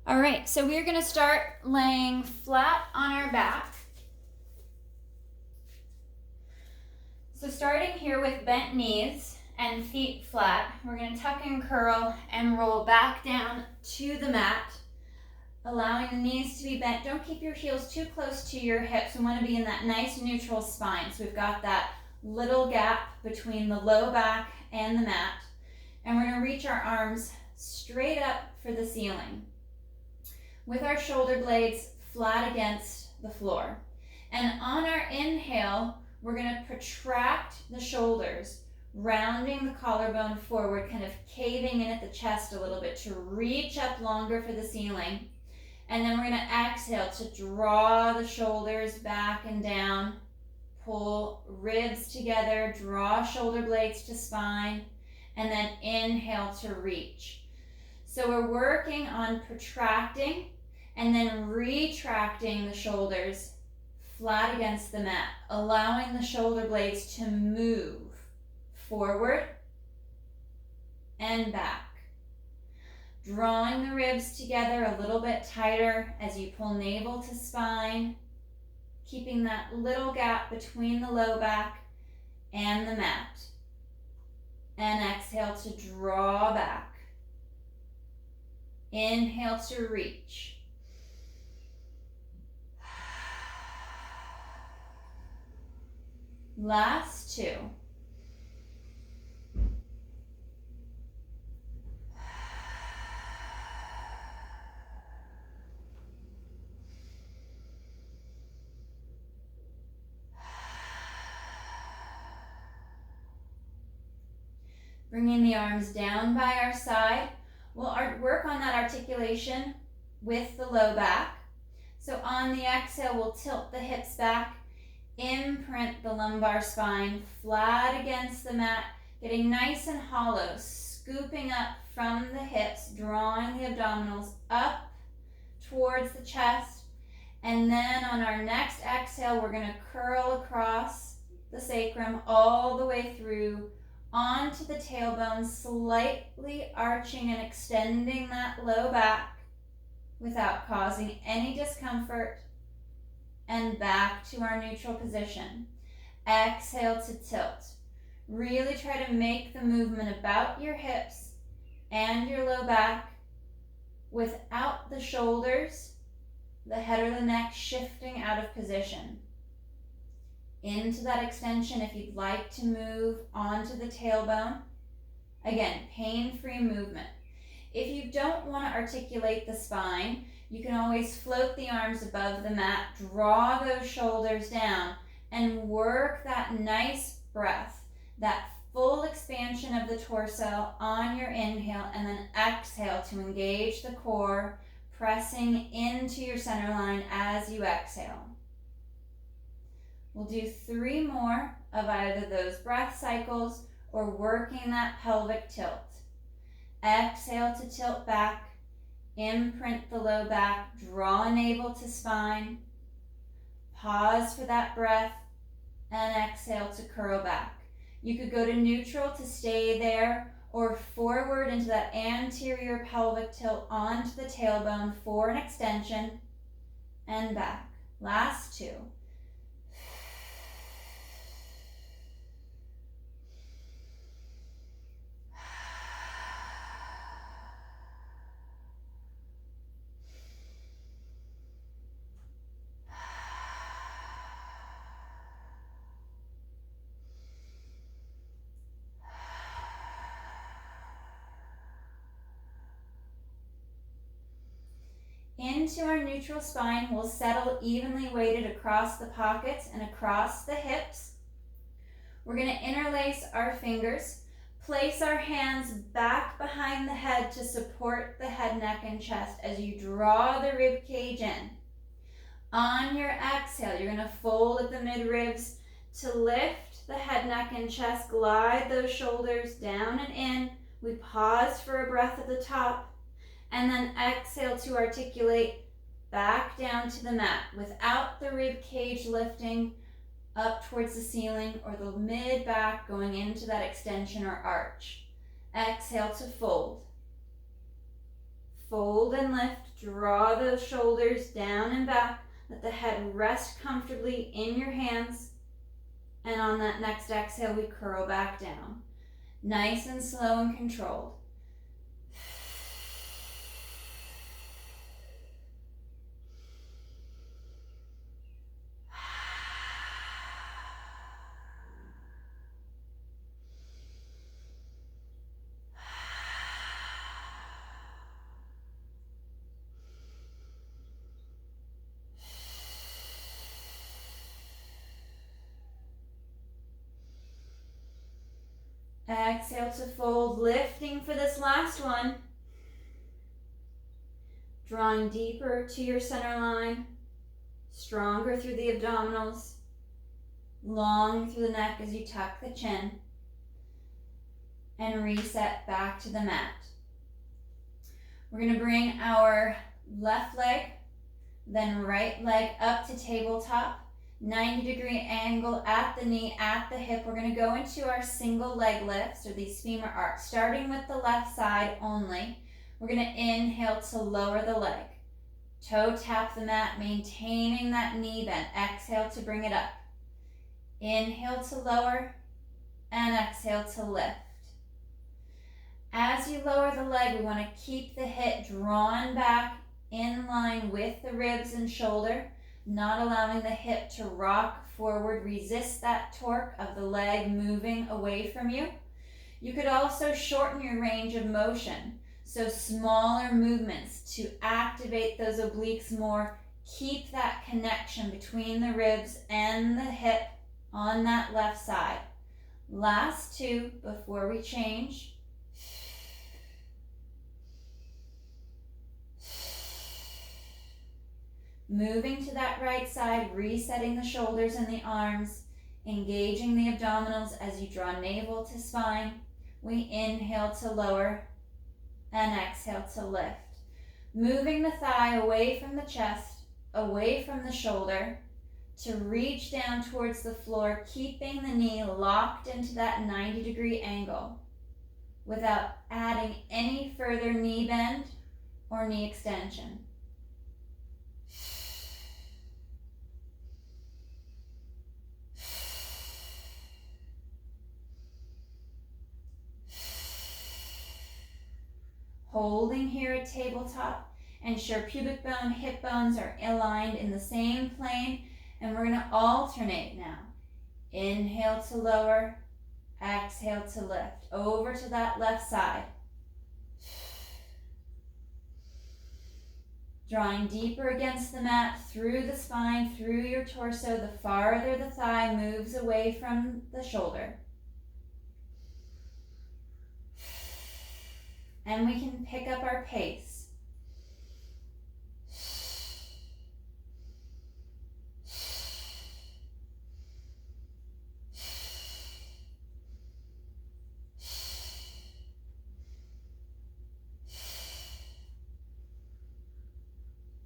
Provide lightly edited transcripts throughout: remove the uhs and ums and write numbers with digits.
All right, so we're gonna start laying flat on our back. So starting here with bent knees and feet flat, we're gonna tuck and curl and roll back down to the mat, allowing the knees to be bent. Don't keep your heels too close to your hips. We wanna be in that nice neutral spine. So we've got that little gap between the low back and the mat. And we're gonna reach our arms straight up for the ceiling, with our shoulder blades flat against the floor. And on our inhale, we're gonna protract the shoulders, rounding the collarbone forward, kind of caving in at the chest a little bit to reach up longer for the ceiling. And then we're gonna exhale to draw the shoulders back and down, pull ribs together, draw shoulder blades to spine, and then inhale to reach. So we're working on protracting and then retracting the shoulders flat against the mat, allowing the shoulder blades to move forward and back. Drawing the ribs together a little bit tighter as you pull navel to spine, keeping that little gap between the low back and the mat. And exhale to draw back. Inhale to reach. Last two. Bringing the arms down by our side. We'll work on that articulation with the low back. So on the exhale, we'll tilt the hips back, imprint the lumbar spine flat against the mat, getting nice and hollow, scooping up from the hips, drawing the abdominals up towards the chest. And then on our next exhale, we're gonna curl across the sacrum all the way through onto the tailbone, slightly arching and extending that low back without causing any discomfort, and back to our neutral position. Exhale to tilt. Really try to make the movement about your hips and your low back without the shoulders, the head or the neck shifting out of position. Into that extension if you'd like to move onto the tailbone. Again, pain-free movement. If you don't want to articulate the spine, you can always float the arms above the mat, draw those shoulders down, and work that nice breath, that full expansion of the torso on your inhale, and then exhale to engage the core, pressing into your center line as you exhale. We'll do 3 more of either those breath cycles or working that pelvic tilt. Exhale to tilt back, imprint the low back, draw navel to spine, pause for that breath, and exhale to curl back. You could go to neutral to stay there, or forward into that anterior pelvic tilt onto the tailbone for an extension, and back. Last 2. Into our neutral spine, we'll settle evenly weighted across the pockets and across the hips. We're going to interlace our fingers, place our hands back behind the head to support the head, neck, and chest as you draw the rib cage in. On your exhale, you're going to fold at the mid-ribs to lift the head, neck, and chest, glide those shoulders down and in. We pause for a breath at the top. And then exhale to articulate back down to the mat without the rib cage lifting up towards the ceiling or the mid back going into that extension or arch. Exhale to fold. Fold and lift, Draw the shoulders down and back. Let the head rest comfortably in your hands. And on that next exhale, we curl back down. Nice and slow and controlled. Exhale to fold, lifting for this last one. Drawing deeper to your center line, stronger through the abdominals, long through the neck as you tuck the chin, and reset back to the mat. We're going to bring our left leg, then right leg up to tabletop. 90-degree angle at the knee, at the hip. We're going to go into our single leg lifts, or these femur arcs, starting with the left side only. We're going to inhale to lower the leg. Toe tap the mat, maintaining that knee bend. Exhale to bring it up. Inhale to lower, and exhale to lift. As you lower the leg, we want to keep the hip drawn back in line with the ribs and shoulder, not allowing the hip to rock forward. Resist that torque of the leg moving away from you. You could also shorten your range of motion, so smaller movements to activate those obliques more. Keep that connection between the ribs and the hip on that left side. Last two before we change. Moving to that right side, resetting the shoulders and the arms, engaging the abdominals as you draw navel to spine. We inhale to lower and exhale to lift. Moving the thigh away from the chest, away from the shoulder, to reach down towards the floor, keeping the knee locked into that 90-degree angle without adding any further knee bend or knee extension. Holding here at tabletop. Ensure pubic bone, hip bones are aligned in the same plane, and we're going to alternate now. Inhale to lower, exhale to lift. Over to that left side. Drawing deeper against the mat, through the spine, through your torso. The farther the thigh moves away from the shoulder. And we can pick up our pace.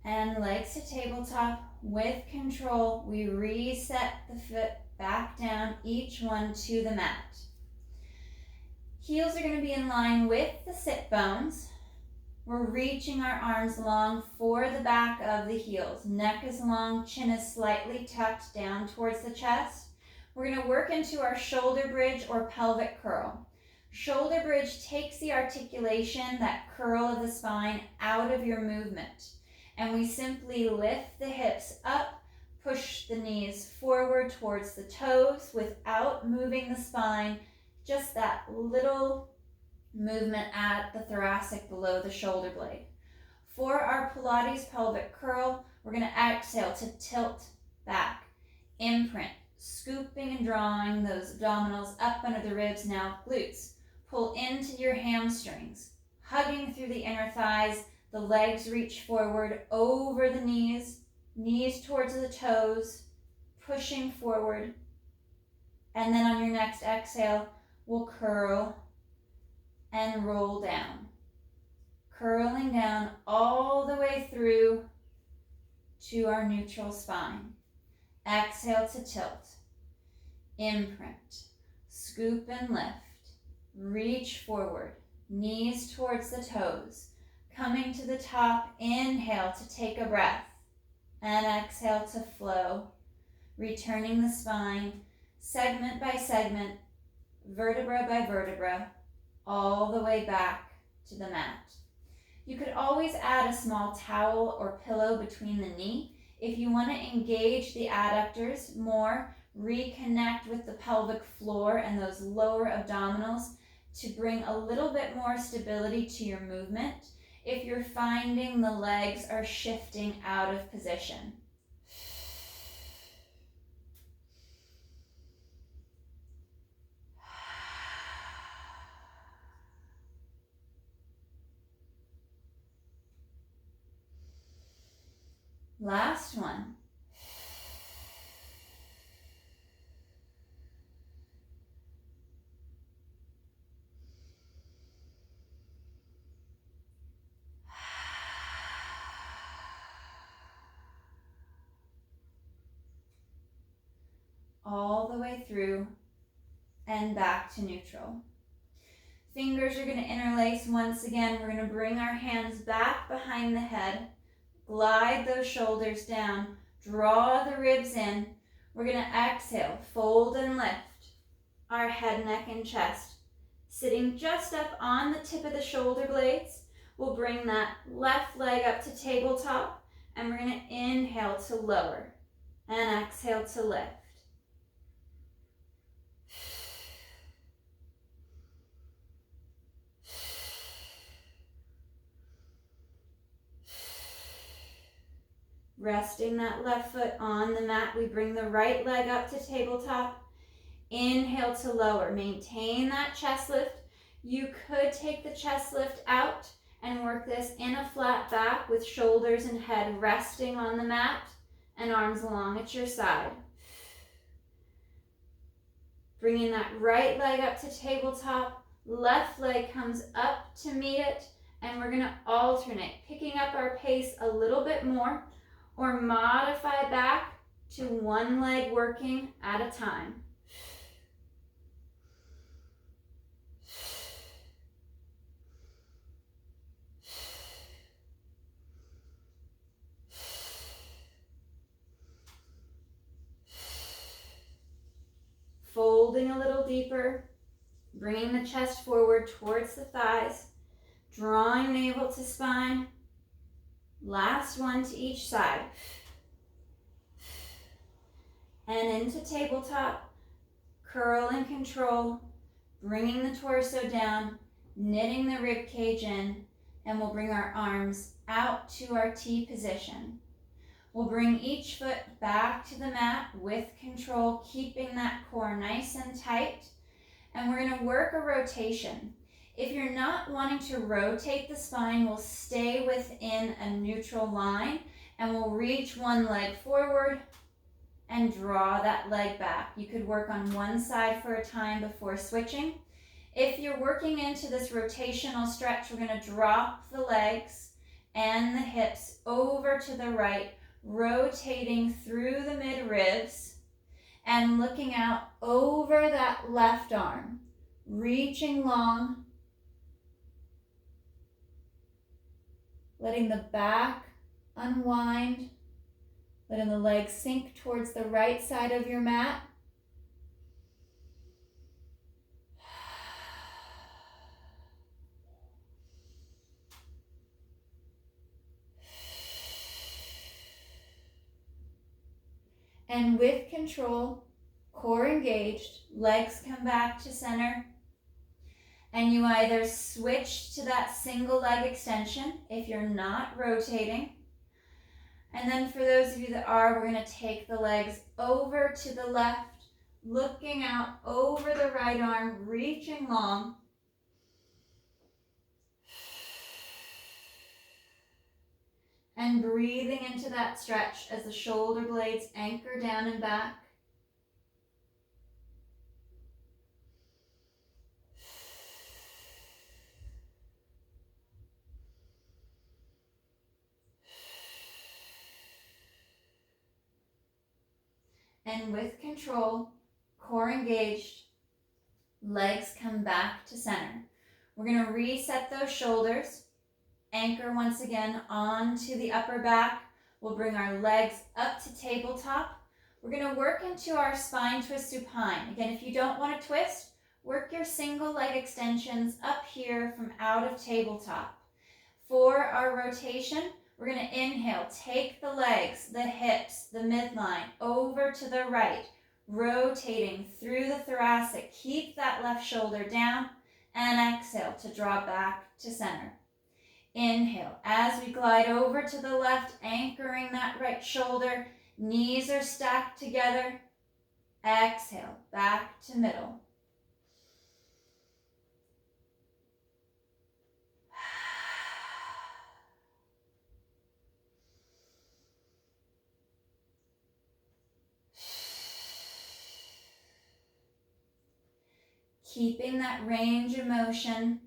And legs to tabletop. With control, we reset the foot back down, each one to the mat. Heels are going to be in line with the sit bones. We're reaching our arms long for the back of the heels. Neck is long, chin is slightly tucked down towards the chest. We're going to work into our shoulder bridge or pelvic curl. Shoulder bridge takes the articulation, that curl of the spine, out of your movement. And we simply lift the hips up, push the knees forward towards the toes without moving the spine. Just that little movement at the thoracic below the shoulder blade. For our Pilates pelvic curl, we're going to exhale to tilt back. Imprint, scooping and drawing those abdominals up under the ribs, now glutes. Pull into your hamstrings, hugging through the inner thighs. The legs reach forward over the knees, knees towards the toes, pushing forward. And then on your next exhale, we'll curl and roll down. Curling down all the way through to our neutral spine. Exhale to tilt. Imprint. Scoop and lift. Reach forward. Knees towards the toes. Coming to the top, inhale to take a breath. And exhale to flow. Returning the spine, segment by segment, vertebra by vertebra, all the way back to the mat. You could always add a small towel or pillow between the knee. If you want to engage the adductors more, reconnect with the pelvic floor and those lower abdominals to bring a little bit more stability to your movement if you're finding the legs are shifting out of position. Last one. All the way through and back to neutral. Fingers are going to interlace once again. We're going to bring our hands back behind the head, glide those shoulders down, draw the ribs in. We're going to exhale, fold and lift our head, neck, and chest. Sitting just up on the tip of the shoulder blades, we'll bring that left leg up to tabletop, and we're going to inhale to lower and exhale to lift. Resting that left foot on the mat, we bring the right leg up to tabletop. Inhale to lower. Maintain that chest lift. You could take the chest lift out and work this in a flat back with shoulders and head resting on the mat and arms along at your side. Bringing that right leg up to tabletop. Left leg comes up to meet it, and we're going to alternate, picking up our pace a little bit more, or modify back to one leg working at a time. Folding a little deeper, bringing the chest forward towards the thighs, drawing navel to spine. Last one to each side. And into tabletop, curl and control, bringing the torso down, knitting the rib cage in, and we'll bring our arms out to our T position. We'll bring each foot back to the mat with control, keeping that core nice and tight. And we're going to work a rotation. If you're not wanting to rotate the spine, we'll stay within a neutral line and we'll reach one leg forward and draw that leg back. You could work on one side for a time before switching. If you're working into this rotational stretch, we're going to drop the legs and the hips over to the right, rotating through the mid-ribs and looking out over that left arm, reaching long, letting the back unwind, letting the legs sink towards the right side of your mat. And with control, core engaged, legs come back to center, and you either switch to that single leg extension if you're not rotating. And then for those of you that are, we're going to take the legs over to the left, looking out over the right arm, reaching long. And breathing into that stretch as the shoulder blades anchor down and back. And with control, core engaged, legs come back to center. We're going to reset those shoulders Anchor once again onto the upper back. We'll bring our legs up to tabletop. We're going to work into our spine twist supine. Again, if you don't want to twist, work your single leg extensions up here from out of tabletop. For our rotation, we're going to inhale, take the legs, the hips, the midline over to the right, rotating through the thoracic. Keep that left shoulder down and exhale to draw back to center. Inhale, as we glide over to the left, anchoring that right shoulder, knees are stacked together. Exhale, back to middle. Keeping that range of motion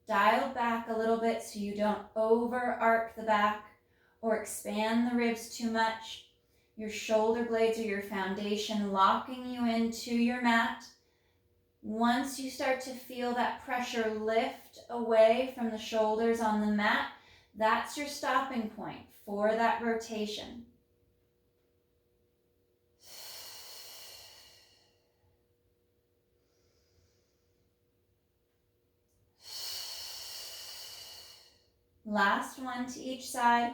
dialed back a little bit so you don't over arc the back or expand the ribs too much. Your shoulder blades are your foundation, locking you into your mat. Once you start to feel that pressure lift away from the shoulders on the mat, that's your stopping point for that rotation. Last one to each side.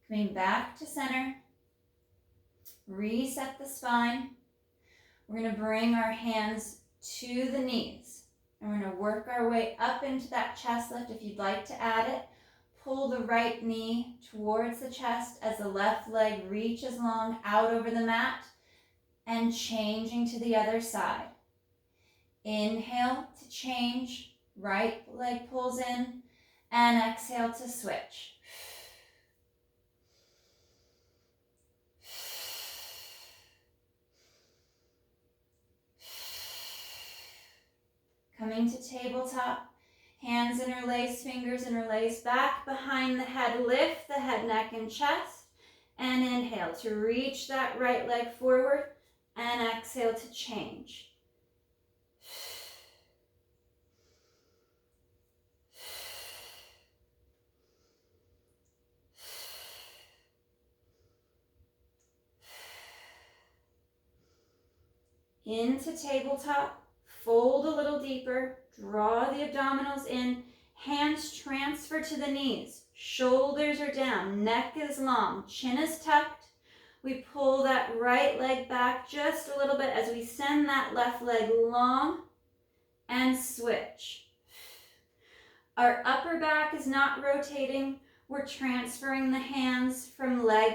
Coming back to center. Reset the spine. We're going to bring our hands to the knees. And we're going to work our way up into that chest lift. If you'd like to add it, pull the right knee towards the chest as the left leg reaches long out over the mat and changing to the other side. Inhale to change, right leg pulls in, and exhale to switch. Coming to tabletop, hands interlace, fingers interlace, back behind the head, lift the head, neck, and chest, and inhale to reach that right leg forward, and exhale to change. Into tabletop. Fold a little deeper, draw the abdominals in, hands transfer to the knees, shoulders are down, neck is long, chin is tucked. We pull that right leg back just a little bit as we send that left leg long and switch. Our upper back is not rotating, we're transferring the hands from leg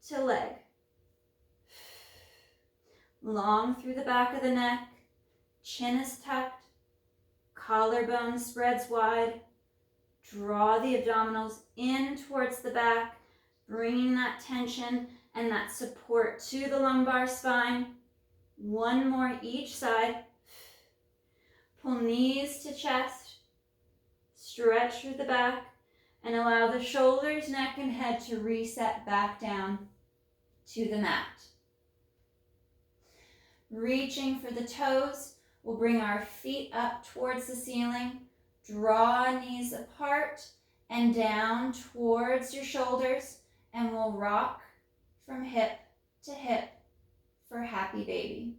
to leg. Long through the back of the neck. Chin is tucked, collarbone spreads wide. Draw the abdominals in towards the back, bringing that tension and that support to the lumbar spine. One more each side. Pull knees to chest, stretch through the back, and allow the shoulders, neck, and head to reset back down to the mat. Reaching for the toes. We'll bring our feet up towards the ceiling, draw knees apart and down towards your shoulders, and we'll rock from hip to hip for happy baby.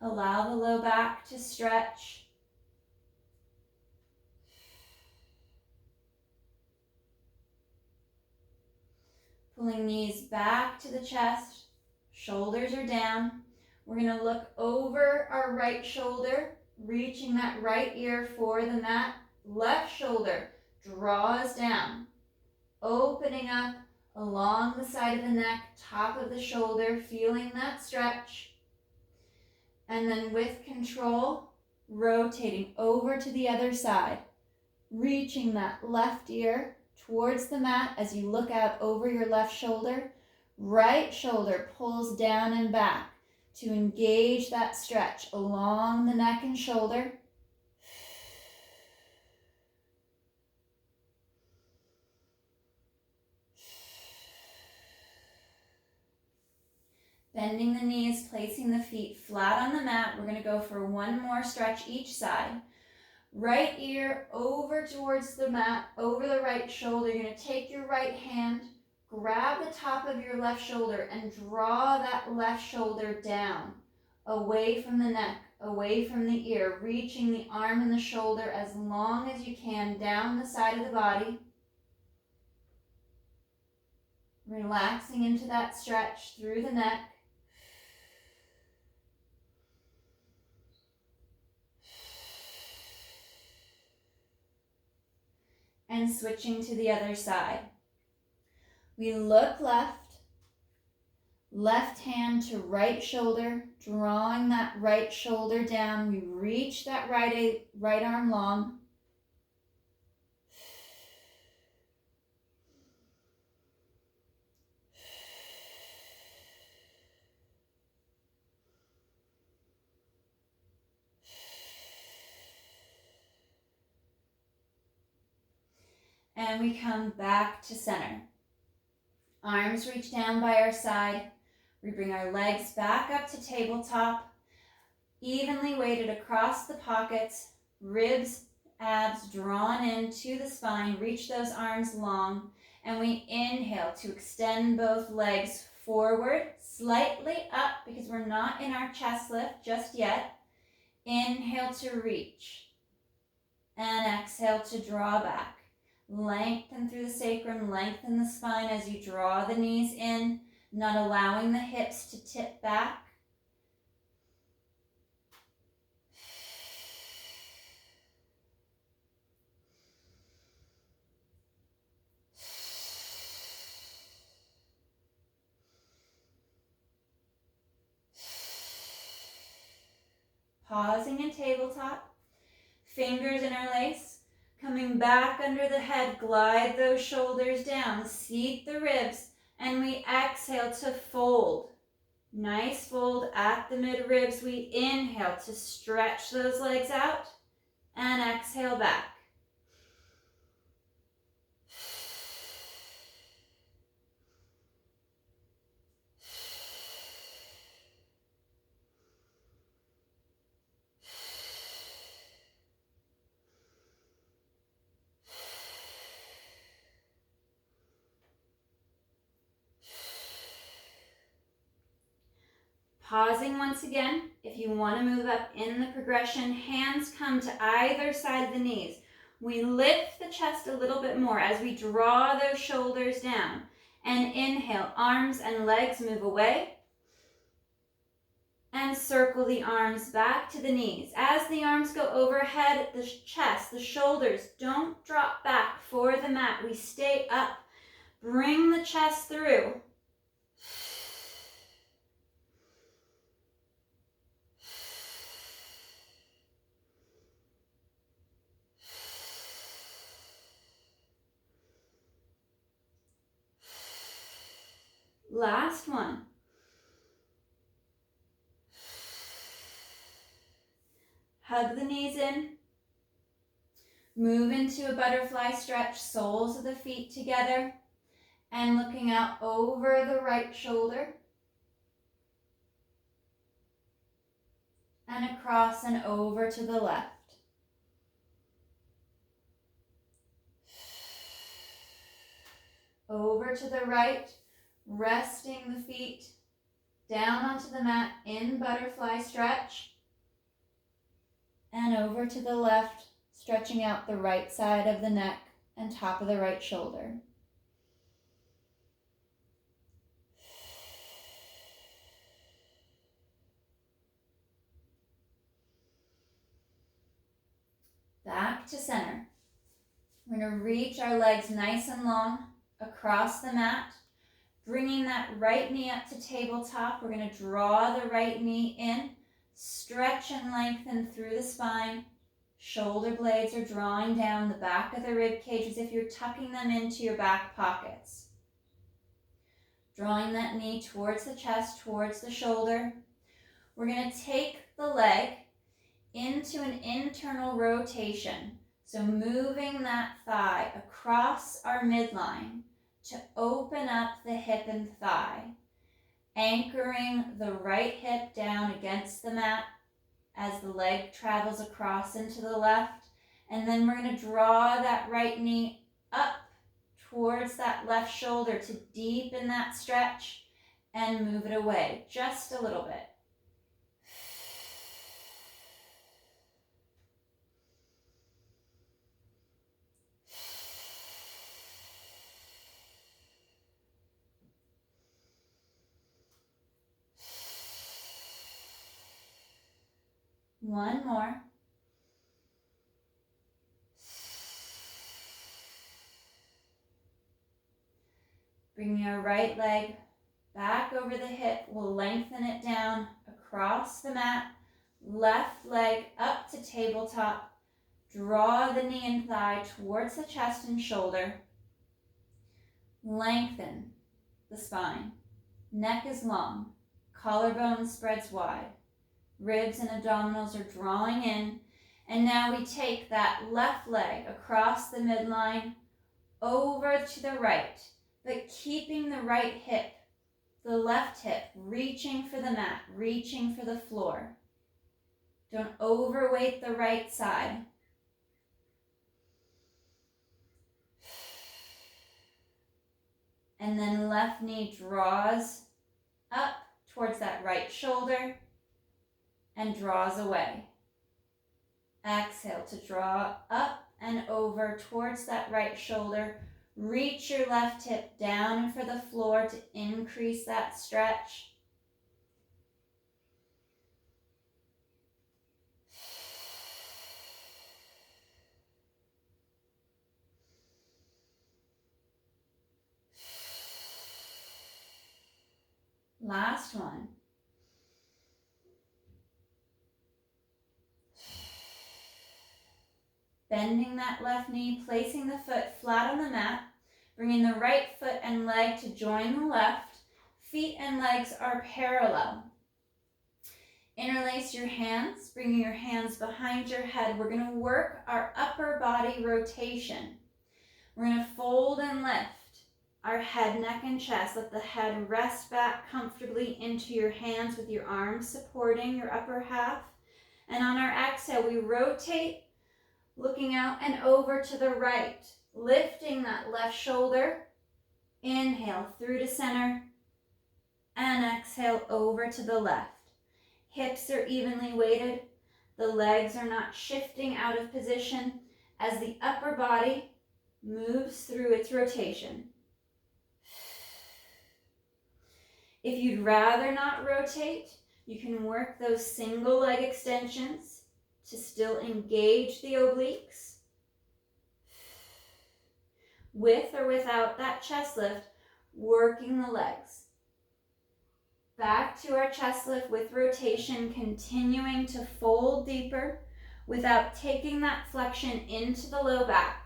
Allow the low back to stretch. Pulling knees back to the chest, shoulders are down. We're going to look over our right shoulder, reaching that right ear for the mat. Left shoulder draws down, opening up along the side of the neck, top of the shoulder, feeling that stretch. And then with control, rotating over to the other side, reaching that left ear towards the mat as you look out over your left shoulder. Right shoulder pulls down and back to engage that stretch along the neck and shoulder. bending the knees, placing the feet flat on the mat. We're going to go for one more stretch each side. Right ear over towards the mat, over the right shoulder. You're going to take your right hand, grab the top of your left shoulder, and draw that left shoulder down, away from the neck, away from the ear, reaching the arm and the shoulder as long as you can down the side of the body. Relaxing into that stretch through the neck. And switching to the other side. We look left, left hand to right shoulder, drawing that right shoulder down. We reach that right arm long. And we come back to center. Arms reach down by our side. We bring our legs back up to tabletop, evenly weighted across the pockets, ribs, abs drawn into the spine. Reach those arms long, and we inhale to extend both legs forward, slightly up because we're not in our chest lift just yet. Inhale to reach, and exhale to draw back. Lengthen through the sacrum, lengthen the spine as you draw the knees in, not allowing the hips to tip back. Pausing in tabletop, fingers interlace. Coming back under the head, glide those shoulders down, seat the ribs, and we exhale to fold. Nice fold at the mid-ribs. We inhale to stretch those legs out, and exhale back. Pausing once again. If you want to move up in the progression, hands come to either side of the knees. We lift the chest a little bit more as we draw those shoulders down. And inhale, arms and legs move away. And circle the arms back to the knees. As the arms go overhead, the chest, the shoulders don't drop back for the mat. We stay up. Bring the chest through. Last one. Hug the knees in. Move into a butterfly stretch, soles of the feet together, and looking out over the right shoulder. And across and over to the left. Over to the right, resting the feet down onto the mat in butterfly stretch. And over to the left, stretching out the right side of the neck and top of the right shoulder. Back to center. We're going to reach our legs nice and long across the mat, bringing that right knee up to tabletop. We're going to draw the right knee in, stretch and lengthen through the spine. Shoulder blades are drawing down the back of the rib cage as if you're tucking them into your back pockets. Drawing that knee towards the chest, towards the shoulder. We're going to take the leg into an internal rotation. So moving that thigh across our midline to open up the hip and thigh. anchoring the right hip down against the mat as the leg travels across into the left. And then we're going to draw that right knee up towards that left shoulder to deepen that stretch and move it away just a little bit. One more. Bring your right leg back over the hip. We'll lengthen it down across the mat. Left leg up to tabletop. Draw the knee and thigh towards the chest and shoulder. Lengthen the spine. Neck is long. Collarbone spreads wide. Ribs and abdominals are drawing in. And now we take that left leg across the midline over to the right, but keeping the right hip, the left hip, reaching for the mat, reaching for the floor. Don't overweight the right side. And then left knee draws up towards that right shoulder and draws away. Exhale to draw up and over towards that right shoulder. Reach your left hip down for the floor to increase that stretch. Last one. Bending that left knee, placing the foot flat on the mat, bringing the right foot and leg to join the left. Feet and legs are parallel. Interlace your hands, bringing your hands behind your head. We're going to work our upper body rotation. We're going to fold and lift our head, neck, and chest. Let the head rest back comfortably into your hands with your arms supporting your upper half. And on our exhale, we rotate, looking out and over to the right, lifting that left shoulder. Inhale through to center and exhale over to the left. Hips are evenly weighted. The legs are not shifting out of position as the upper body moves through its rotation. If you'd rather not rotate, you can work those single leg extensions to still engage the obliques. With or without that chest lift, working the legs. Back to our chest lift with rotation, continuing to fold deeper without taking that flexion into the low back.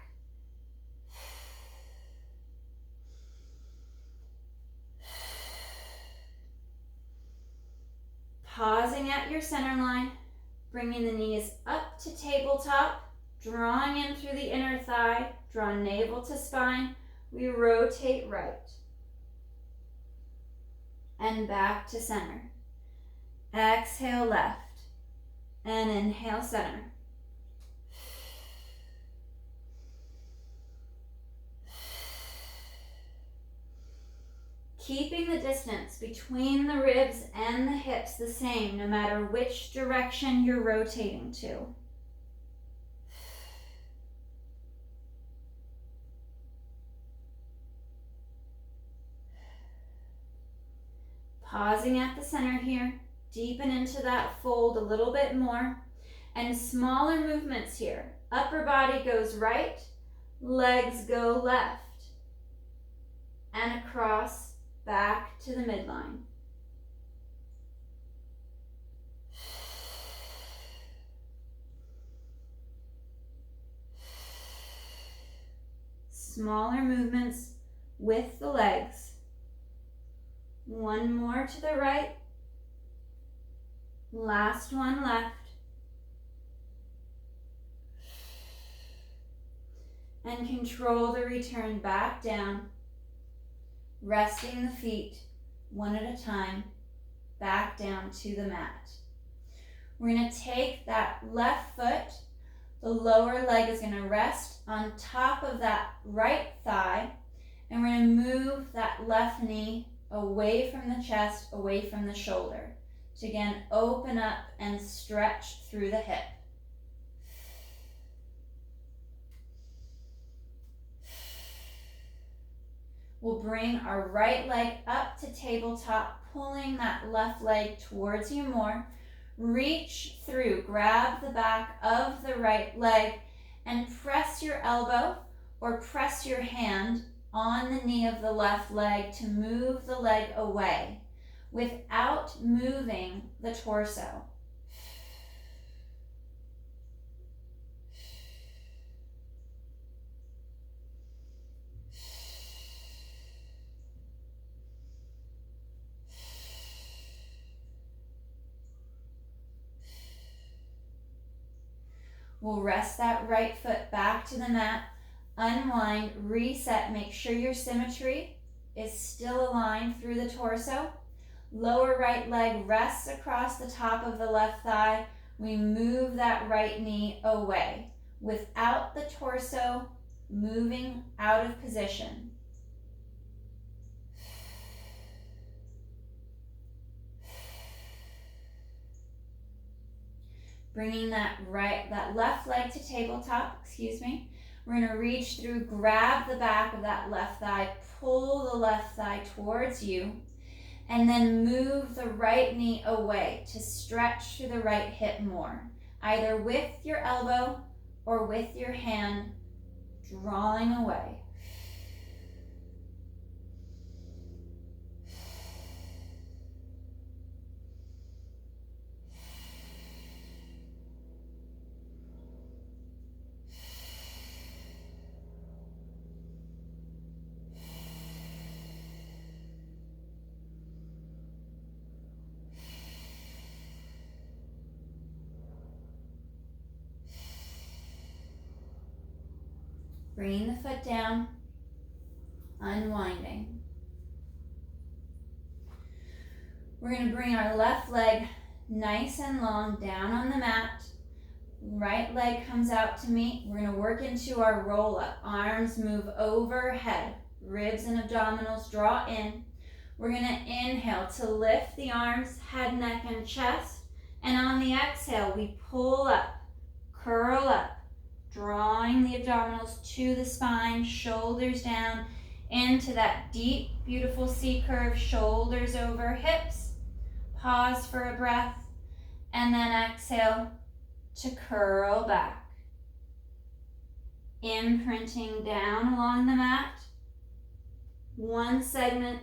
Pausing at your center line, bringing the knees up to tabletop, drawing in through the inner thigh, draw navel to spine. We rotate right. And back to center. Exhale left. And inhale center. Keeping the distance between the ribs and the hips the same, no matter which direction you're rotating to. Pausing at the center here, deepen into that fold a little bit more, and smaller movements here. Upper body goes right, legs go left, and across, back to the midline. Smaller movements with the legs. One more to the right. Last one left. And control the return back down. Resting the feet one at a time, back down to the mat. We're going to take that left foot, the lower leg is going to rest on top of that right thigh, and we're going to move that left knee away from the chest, away from the shoulder. To again, open up and stretch through the hip. We'll bring our right leg up to tabletop, pulling that left leg towards you more. Reach through, grab the back of the right leg and press your elbow or press your hand on the knee of the left leg to move the leg away without moving the torso. We'll rest that right foot back to the mat, unwind, reset, make sure your symmetry is still aligned through the torso. Lower right leg rests across the top of the left thigh. We move that right knee away without the torso moving out of position. Bringing that left leg to tabletop, We're going to reach through, grab the back of that left thigh, pull the left thigh towards you, and then move the right knee away to stretch through the right hip more, either with your elbow or with your hand, drawing away. Bringing the foot down, unwinding. We're going to bring our left leg nice and long down on the mat. Right leg comes out to meet. We're going to work into our roll up. Arms move overhead. Ribs and abdominals draw in. We're going to inhale to lift the arms, head, neck, and chest. And on the exhale, we pull up, curl up. Drawing the abdominals to the spine, shoulders down into that deep, beautiful C curve, shoulders over hips. Pause for a breath, and then exhale to curl back. Imprinting down along the mat. One segment,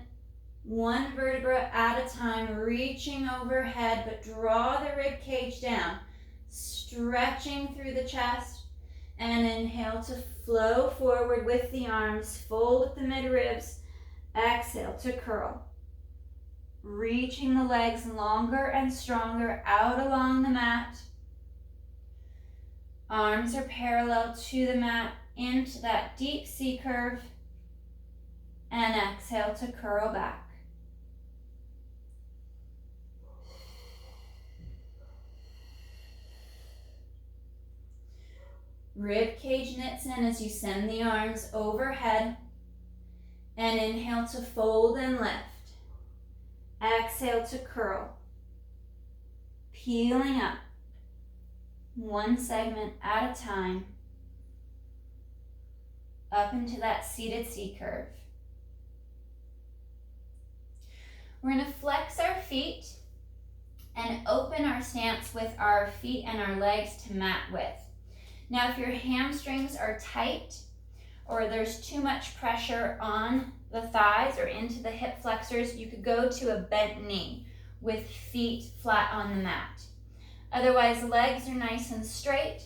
one vertebra at a time, reaching overhead, but draw the rib cage down, stretching through the chest. And inhale to flow forward with the arms, fold at the mid-ribs. Exhale to curl. Reaching the legs longer and stronger out along the mat. Arms are parallel to the mat into that deep C curve. And exhale to curl back. Rib cage knits in as you send the arms overhead. And inhale to fold and lift. Exhale to curl. Peeling up. One segment at a time. Up into that seated C curve. We're going to flex our feet and open our stance with our feet and our legs to mat width. Now, if your hamstrings are tight or there's too much pressure on the thighs or into the hip flexors, you could go to a bent knee with feet flat on the mat. Otherwise, legs are nice and straight.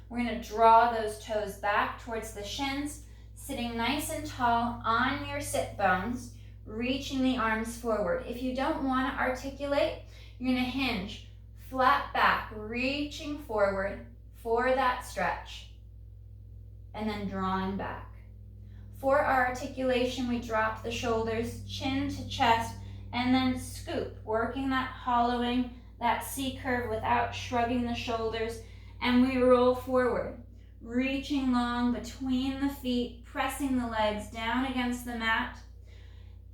We're going to draw those toes back towards the shins, sitting nice and tall on your sit bones, reaching the arms forward. If you don't want to articulate, you're going to hinge flat back, reaching forward for that stretch, and then drawing back. For our articulation, we drop the shoulders, chin to chest, and then scoop, working that hollowing, that C curve without shrugging the shoulders, and we roll forward, reaching long between the feet, pressing the legs down against the mat,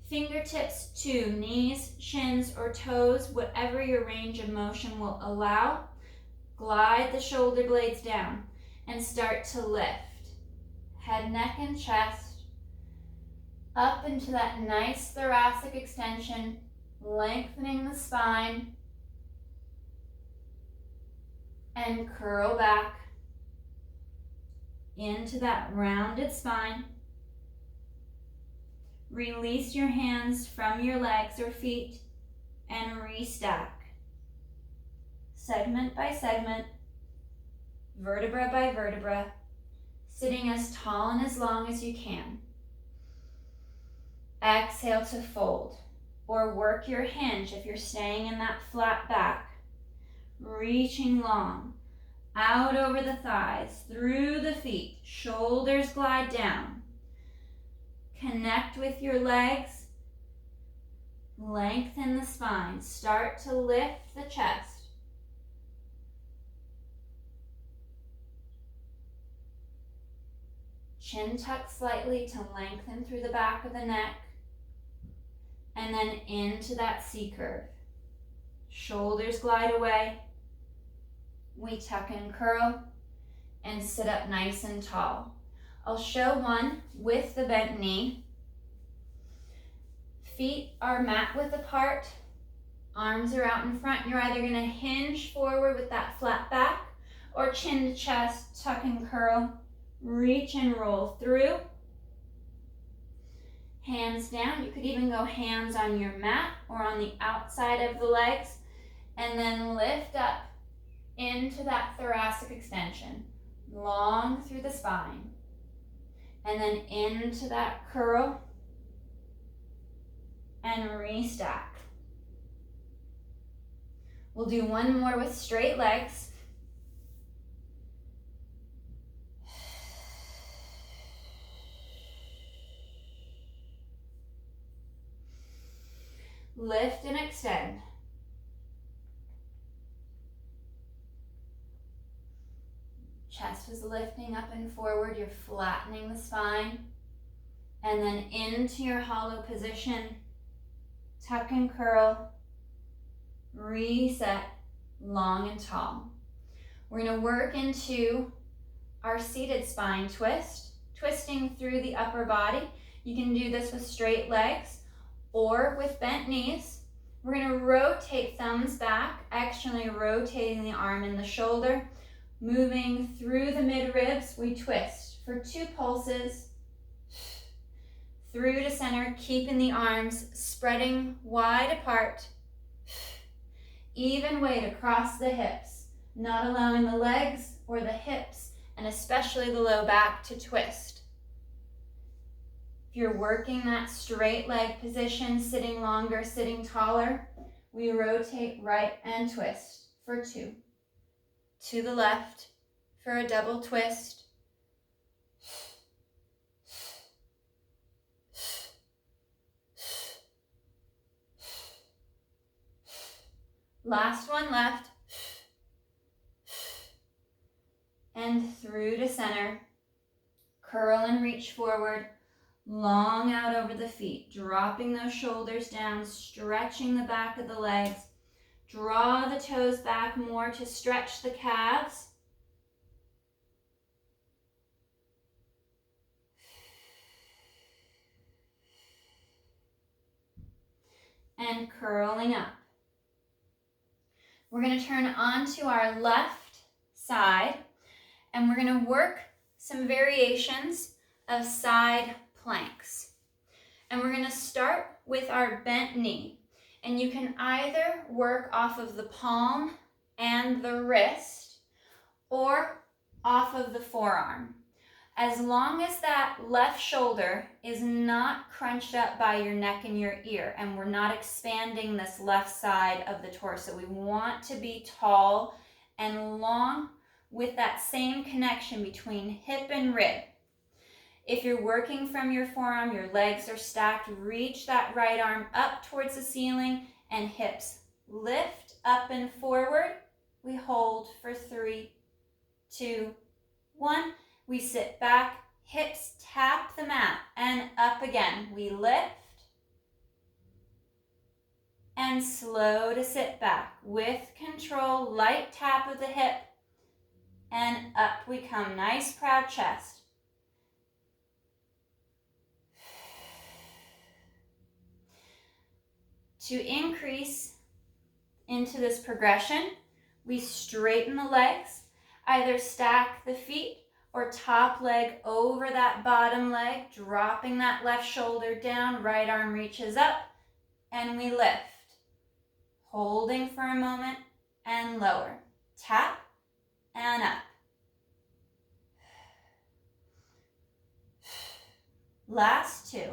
fingertips to knees, shins, or toes, whatever your range of motion will allow. Glide the shoulder blades down and start to lift. Head, neck, and chest up into that nice thoracic extension, lengthening the spine, and curl back into that rounded spine. Release your hands from your legs or feet and restack. Segment by segment, vertebra by vertebra, sitting as tall and as long as you can. Exhale to fold, or work your hinge if you're staying in that flat back. Reaching long, out over the thighs, through the feet, shoulders glide down. Connect with your legs, lengthen the spine, start to lift the chest. Chin tuck slightly to lengthen through the back of the neck, and then into that C curve. Shoulders glide away. We tuck and curl and sit up nice and tall. I'll show one with the bent knee. Feet are mat width apart. Arms are out in front. You're either going to hinge forward with that flat back or chin to chest, tuck and curl. Reach and roll through. Hands down. You could even go hands on your mat or on the outside of the legs, and then lift up into that thoracic extension, long through the spine, and then into that curl and restack. We'll do one more with straight legs. Lift and extend. Chest is lifting up and forward. You're flattening the spine. And then into your hollow position. Tuck and curl. Reset. Long and tall. We're going to work into our seated spine twist. Twisting through the upper body. You can do this with straight legs or with bent knees. We're going to rotate thumbs back, externally rotating the arm and the shoulder. Moving through the mid-ribs, we twist for 2 pulses. Through to center, keeping the arms spreading wide apart. Even weight across the hips, not allowing the legs or the hips, and especially the low back, to twist. If you're working that straight leg position, sitting longer, sitting taller, we rotate right and twist for 2. To the left for a double twist. Last one left. And through to center. Curl and reach forward. Long out over the feet, dropping those shoulders down, stretching the back of the legs. Draw the toes back more to stretch the calves. And curling up. We're going to turn onto our left side, and we're going to work some variations of side planks. And we're going to start with our bent knee. And you can either work off of the palm and the wrist or off of the forearm. As long as that left shoulder is not crunched up by your neck and your ear, and we're not expanding this left side of the torso. We want to be tall and long with that same connection between hip and rib. If you're working from your forearm, your legs are stacked, reach that right arm up towards the ceiling and hips lift up and forward. We hold for 3, 2, 1. We sit back, hips tap the mat and up again. We lift and slow to sit back with control, light tap of the hip and up we come. Nice proud chest. To increase into this progression, we straighten the legs, either stack the feet or top leg over that bottom leg, dropping that left shoulder down, right arm reaches up, and we lift. Holding for a moment and lower. Tap and up. Last 2.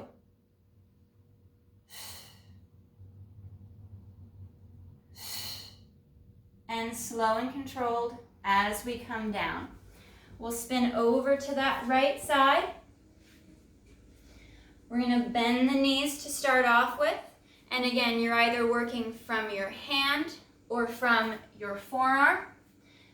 And slow and controlled as we come down. We'll spin over to that right side. We're going to bend the knees to start off with. And again, you're either working from your hand or from your forearm.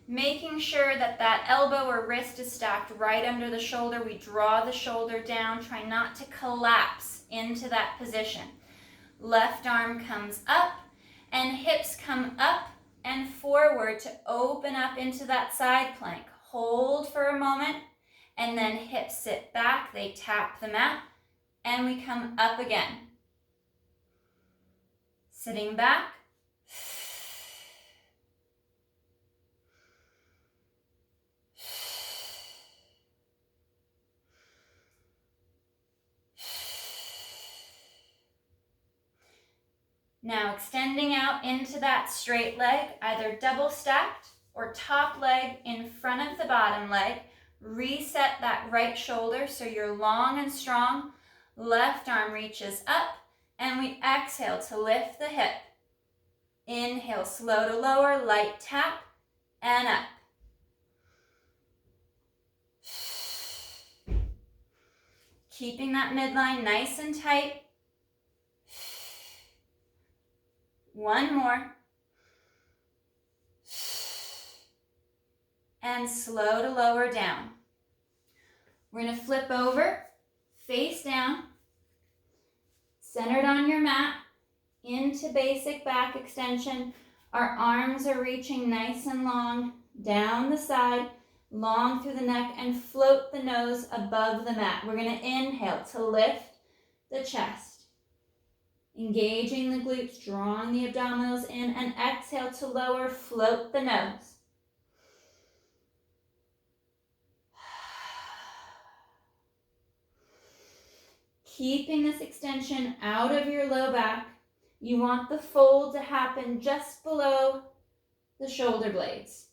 Making sure that that elbow or wrist is stacked right under the shoulder. We draw the shoulder down. Try not to collapse into that position. Left arm comes up and hips come up and forward to open up into that side plank. Hold for a moment and then hips sit back. They tap the mat and we come up again. Sitting back. Now extending out into that straight leg, either double stacked or top leg in front of the bottom leg. Reset that right shoulder so you're long and strong. Left arm reaches up and we exhale to lift the hip. Inhale, slow to lower, light tap and up. Keeping that midline nice and tight. One more. And slow to lower down. We're going to flip over, face down, centered on your mat, into basic back extension. Our arms are reaching nice and long, down the side, long through the neck, and float the nose above the mat. We're going to inhale to lift the chest. Engaging the glutes, drawing the abdominals in, and exhale to lower, float the nose. Keeping this extension out of your low back, you want the fold to happen just below the shoulder blades.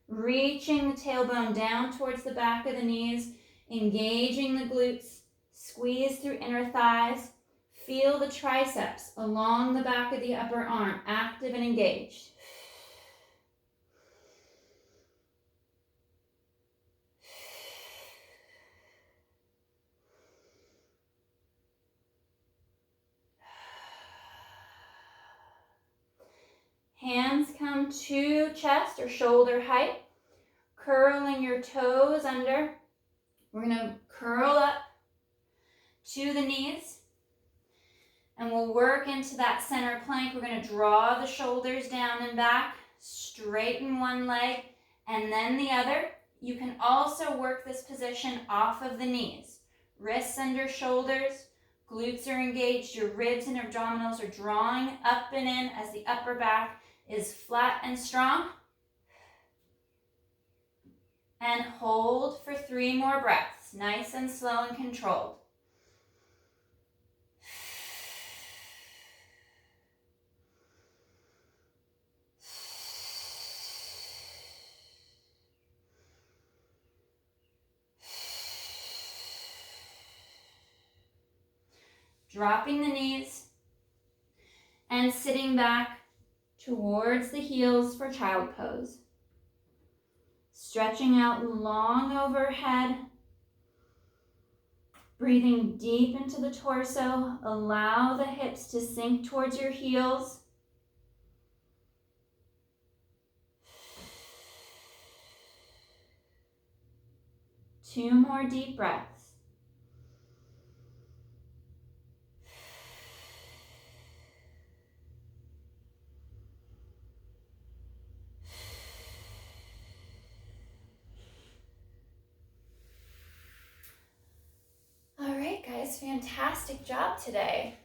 Reaching the tailbone down towards the back of the knees, engaging the glutes. Squeeze through inner thighs. Feel the triceps along the back of the upper arm, active and engaged. Hands come to chest or shoulder height. Curling your toes under. We're going to curl up to the knees, and we'll work into that center plank. We're going to draw the shoulders down and back, straighten one leg and then the other. You can also work this position off of the knees. Wrists under shoulders, glutes are engaged, your ribs and abdominals are drawing up and in as the upper back is flat and strong. And hold for 3 more breaths, nice and slow and controlled. Dropping the knees and sitting back towards the heels for child pose. Stretching out long overhead. Breathing deep into the torso. Allow the hips to sink towards your heels. Two more deep breaths. All right, guys, fantastic job today.